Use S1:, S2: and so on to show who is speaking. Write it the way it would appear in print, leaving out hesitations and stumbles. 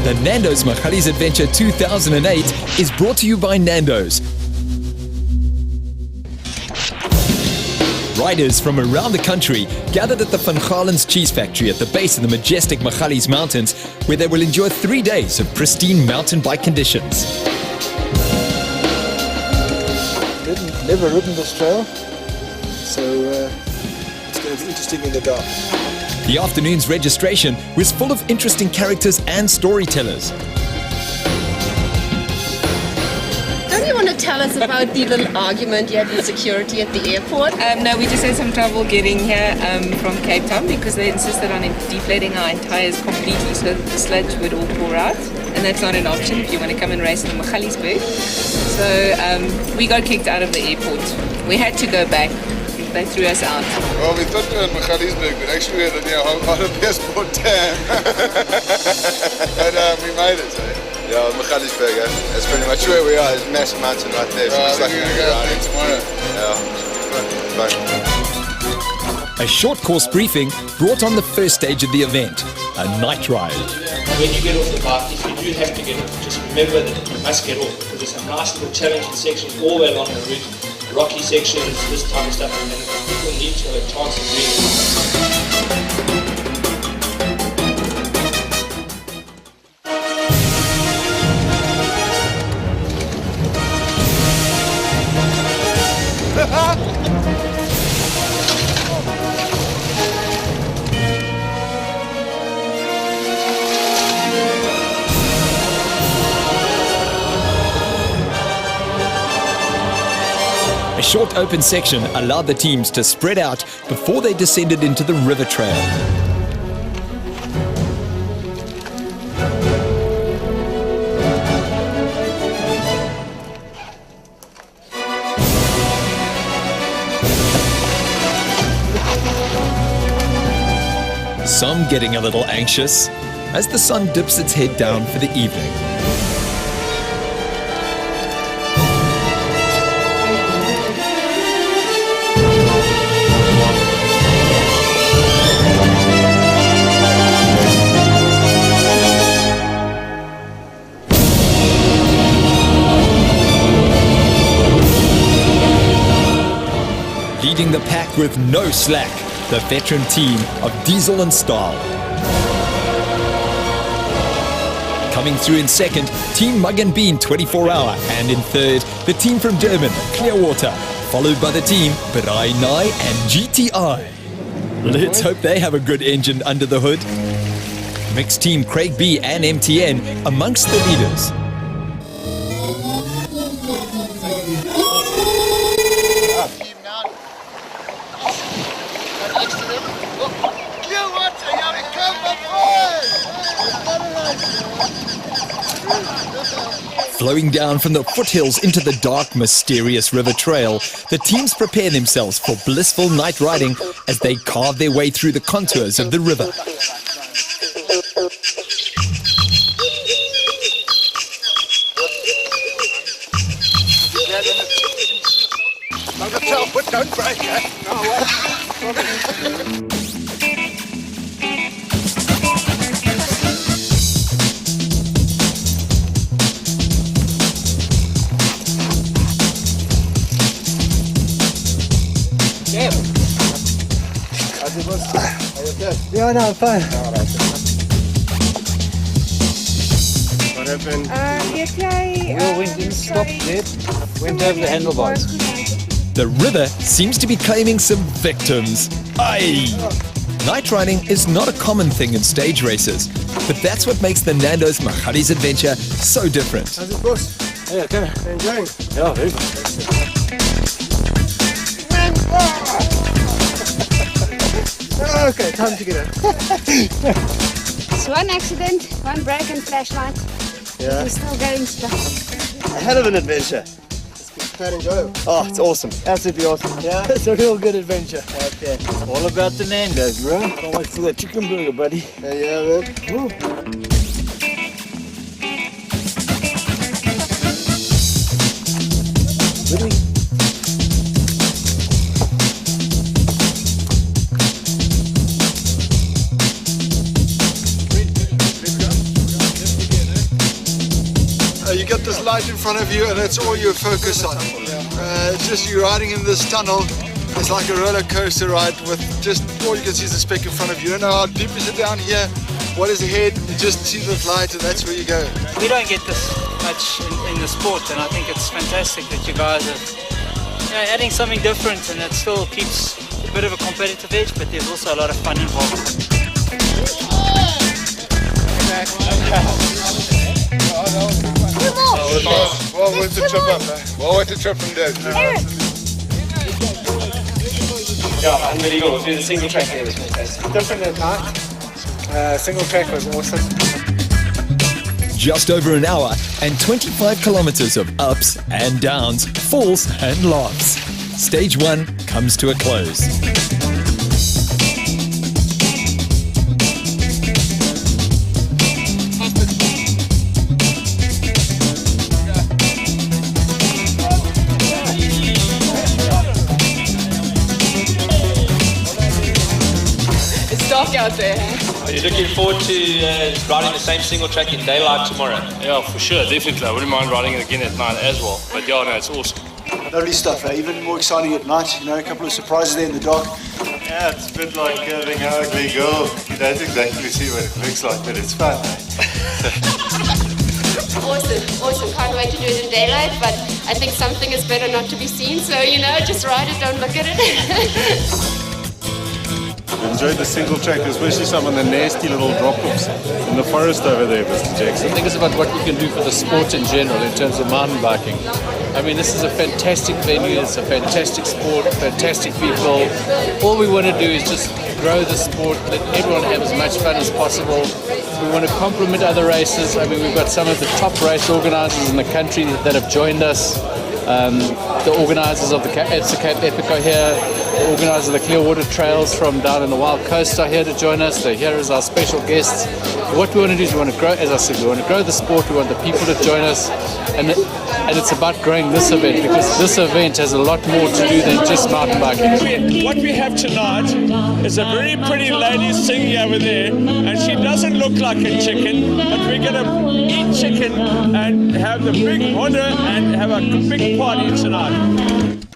S1: The Nandos Magalies Adventure 2008 is brought to you by Nandos. Riders from around the country gathered at the Van Galen's cheese factory at the base of the majestic Magalies Mountains, where they will enjoy 3 days of pristine mountain bike conditions.
S2: Never ridden this trail, so it's going to be interesting in the dark.
S1: The afternoon's registration was full of interesting characters and storytellers.
S3: Don't you want to tell us about the little argument you had with security at the airport?
S4: No, we just had some trouble getting here from Cape Town because they insisted on deflating our tires completely so that the sludge would all pour out. And that's not an option if you want to come and race in the Magaliesberg. So we got kicked out of the airport. We had to go back. They threw us out.
S5: Well, we thought we were in Magaliesberg, but actually we were near Hartbeespoort Dam. But we made it, eh?
S6: Yeah, Magaliesberg, that's pretty much where we are. It's a massive mountain right there. So
S5: I
S6: it's
S5: think
S6: like
S5: we're going to go up there tomorrow.
S6: Yeah, fun.
S1: A short course briefing brought on the first stage of the event, a night ride.
S7: When you get off the bike, if you do have to get off, just remember that you must get off because there's some nice little challenging sections all the way along the route. Rocky sections, this type of stuff, and people need to have a chance of doing
S1: A short open section allowed the teams to spread out before they descended into the river trail. Some getting a little anxious as the sun dips its head down for the evening. Leading the pack with no slack, the veteran team of Diesel and Stahl. Coming through in second, Team Mug and Bean 24 Hour, and in third, the team from Durban, Clearwater, followed by the team Berai Nai and GTI. Let's hope they have a good engine under the hood. Mixed team Craig B and MTN amongst the leaders. Flowing down from the foothills into the dark, mysterious river trail, the teams prepare themselves for blissful night riding as they carve their way through the contours of the river.
S5: Don't break it.
S2: Yeah, no, I'm fine.
S5: What happened?
S8: Wheel went in, stopped dead, went over the handlebars.
S1: The river seems to be claiming some victims. Aye! Night riding is not a common thing in stage races, but that's what makes the Nandos Magalies Adventure so different.
S2: How's it, boss?
S8: Yeah, okay.
S2: Enjoying?
S8: Yeah, very good.
S2: Okay, time to get out.
S9: It's one accident, one break and flashlight.
S2: Yeah.
S9: We're still going strong.
S6: A hell of an adventure.
S2: It's quite enjoyable.
S6: Oh, it's awesome. Absolutely awesome.
S2: Yeah, it's a real good adventure.
S6: Okay.
S8: All about the Nandos, bro. Can't wait for that chicken burger, buddy.
S2: Yeah, man. Woo. this light in front of you, and that's all you focus on. It's just you riding in this tunnel. It's like a roller coaster ride with just all you can see is the speck in front of you. You don't know how deep is it down here, what is ahead, you just see the light and that's where you go.
S8: We don't get this much in the sport, and I think it's fantastic that you guys are adding something different, and it still keeps a bit of a competitive edge, but there's also a lot of fun involved.
S5: Well worth the trip up, eh? Well worth the trip from Dad.
S7: Yeah, unbelievable. Doing the single track there was fantastic.
S2: Different at night. Single track was awesome.
S1: Just over an hour and 25 kilometers of ups and downs, falls and laughs. Stage 1 comes to a close.
S4: Dark out there.
S7: Are you looking forward to riding the same single track in daylight tomorrow?
S10: Yeah, for sure, definitely. I wouldn't mind riding it again at night as well. But yeah, no, it's awesome.
S2: Lovely stuff, even more exciting at night. You know, a couple of surprises there in the dark.
S11: Yeah, it's a bit like having an ugly girl. You don't exactly see what it looks like, but it's fun.
S3: Awesome. Can't wait to do it in daylight, but I think something is better not to be seen, so, just ride it, don't look at it.
S11: Enjoyed the single track, especially some of the nasty little drop-offs in the forest over there, Mr. Jackson.
S12: I think it's about what we can do for the sport in general in terms of mountain biking. I mean, this is a fantastic venue, it's a fantastic sport, fantastic people. All we want to do is just grow the sport, let everyone have as much fun as possible. We want to complement other races. I mean, we've got some of the top race organisers in the country that have joined us. The organisers of the Cape Epico here, the organisers of the Clearwater Trails from down in the Wild Coast are here to join us. They're here as our special guests. What we want to do is we want to grow, as I said, we want to grow the sport, we want the people to join us, and it's about growing this event, because this event has a lot more to do than just mountain biking.
S13: What we have tonight is a very pretty lady singing over there, and she doesn't look like a chicken, but we're going to eat chicken and have the big honor and have a big party tonight.